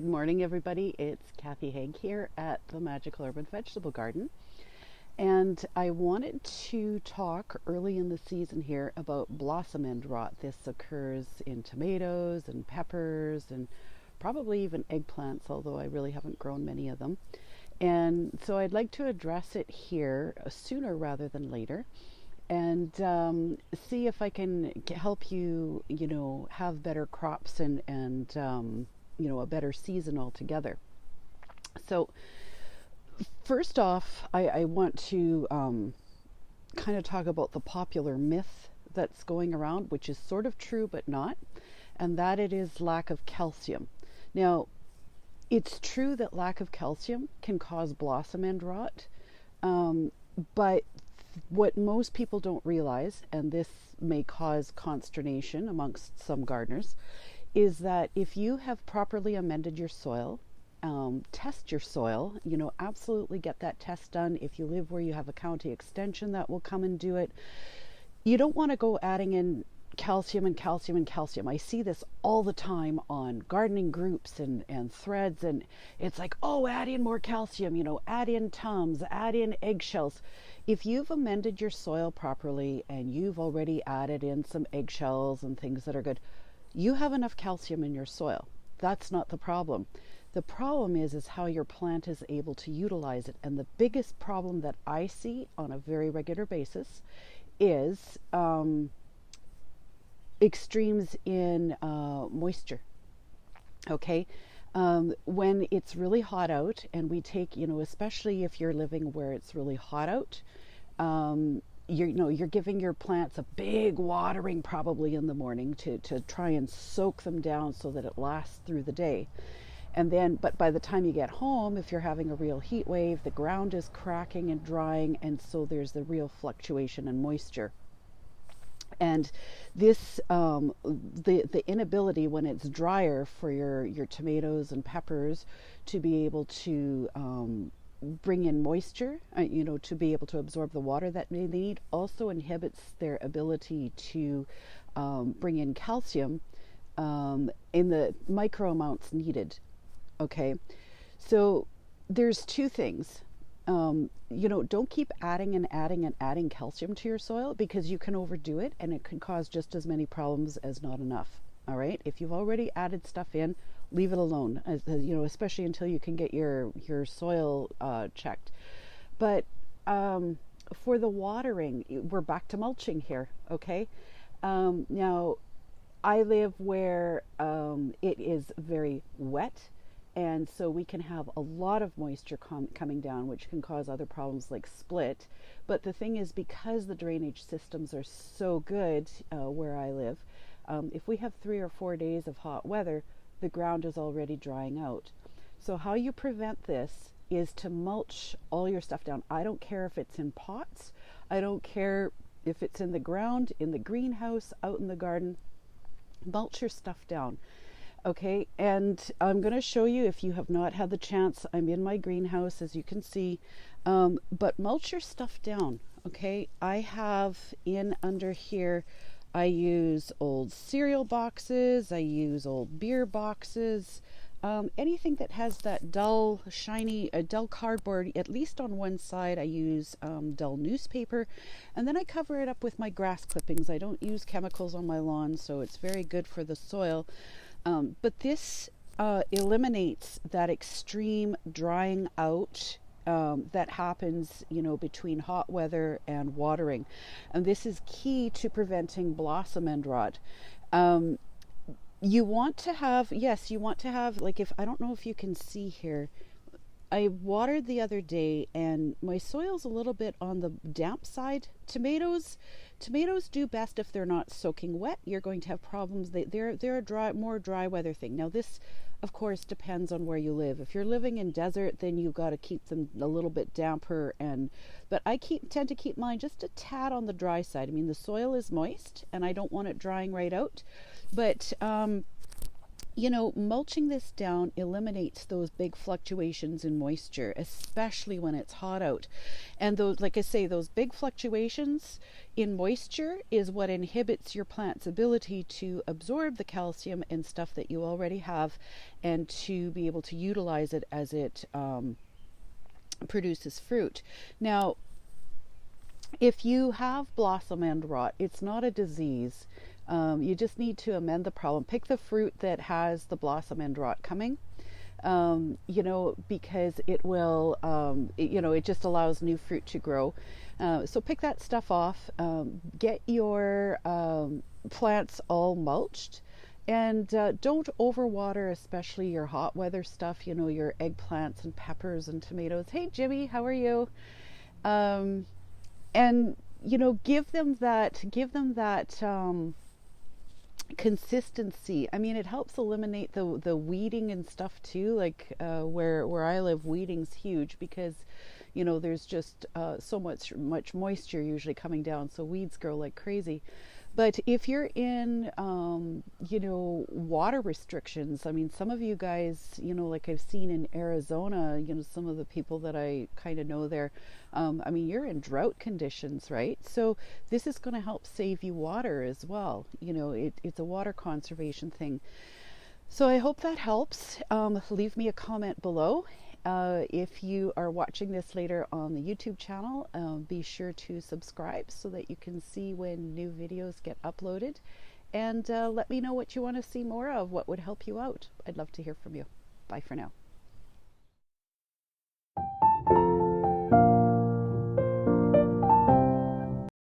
morning, everybody. It's Kathy Haig here at the Magical Urban Vegetable Garden. And I wanted to talk early in the season here about blossom end rot. This occurs in tomatoes and peppers and probably even eggplants, although I really haven't grown many of them. And so I'd like to address it here sooner rather than later, and see if I can help you, have better crops and a better season altogether. So first off, I want to kind of talk about the popular myth that's going around, which is sort of true but not, and that it is lack of calcium. Now, it's true that lack of calcium can cause blossom end rot, but what most people don't realize, and this may cause consternation amongst some gardeners, is that if you have properly amended your soil, test your soil, absolutely get that test done. If you live where you have a county extension that will come and do it, you don't want to go adding in calcium and calcium and calcium. I see this all the time on gardening groups and threads, and it's like, oh, add in more calcium, add in Tums, add in eggshells. If you've amended your soil properly and you've already added in some eggshells and things that are good, you have enough calcium in your soil. That's not the problem. The problem is how your plant is able to utilize it. And the biggest problem that I see on a very regular basis is extremes in moisture. Okay. When it's really hot out, and we take, especially if you're living where it's really hot out, you're giving your plants a big watering probably in the morning to try and soak them down so that it lasts through the day. And then, but by the time you get home, if you're having a real heat wave, the ground is cracking and drying, and so there's the real fluctuation in moisture. And this, the inability when it's drier for your tomatoes and peppers to be able to bring in moisture, to be able to absorb the water that they need, also inhibits their ability to bring in calcium in the micro amounts needed. Okay, so there's two things. Don't keep adding and adding and adding calcium to your soil, because you can overdo it and it can cause just as many problems as not enough. All right, if you've already added stuff in, leave it alone, especially until you can get your soil checked. But for the watering, we're back to mulching here. Okay, now I live where it is very wet. And so we can have a lot of moisture coming down, which can cause other problems like split. But the thing is, because the drainage systems are so good where I live, if we have 3 or 4 days of hot weather, the ground is already drying out. So how you prevent this is to mulch all your stuff down. I don't care if it's in pots. I don't care if it's in the ground, in the greenhouse, out in the garden. Mulch your stuff down. Okay, and I'm going to show you, if you have not had the chance, I'm in my greenhouse, as you can see, but mulch your stuff down. Okay, I have in under here, I use old cereal boxes, I use old beer boxes, anything that has that dull, shiny, dull cardboard. At least on one side I use dull newspaper, and then I cover it up with my grass clippings. I don't use chemicals on my lawn, so it's very good for the soil. But this eliminates that extreme drying out that happens, between hot weather and watering. And this is key to preventing blossom end rot. You want to have, like, if I don't know if you can see here, I watered the other day and my soil's a little bit on the damp side. Tomatoes do best if they're not soaking wet. You're going to have problems. They're a more dry weather thing. Now this, of course, depends on where you live. If you're living in desert, then you've got to keep them a little bit damper. But I tend to keep mine just a tad on the dry side. I mean, the soil is moist and I don't want it drying right out. But Mulching this down eliminates those big fluctuations in moisture, especially when it's hot out. And those, like I say, those big fluctuations in moisture is what inhibits your plant's ability to absorb the calcium and stuff that you already have and to be able to utilize it as it produces fruit. Now, if you have blossom end rot, it's not a disease. You just need to amend the problem. Pick the fruit that has the blossom end rot coming, because it will, it just allows new fruit to grow. So pick that stuff off. Get your plants all mulched. And don't overwater, especially your hot weather stuff, your eggplants and peppers and tomatoes. Hey, Jimmy, how are you? And give them that consistency. I mean, it helps eliminate the weeding and stuff too. Like where I live, weeding's huge because there's just so much moisture usually coming down, so weeds grow like crazy. But if you're in, water restrictions, I mean, some of you guys, like I've seen in Arizona, some of the people that I kind of know there, I mean, you're in drought conditions, right? So this is going to help save you water as well. It's a water conservation thing. So I hope that helps. Leave me a comment below. If you are watching this later on the YouTube channel, be sure to subscribe so that you can see when new videos get uploaded. And let me know what you want to see more of, what would help you out. I'd love to hear from you. Bye for now.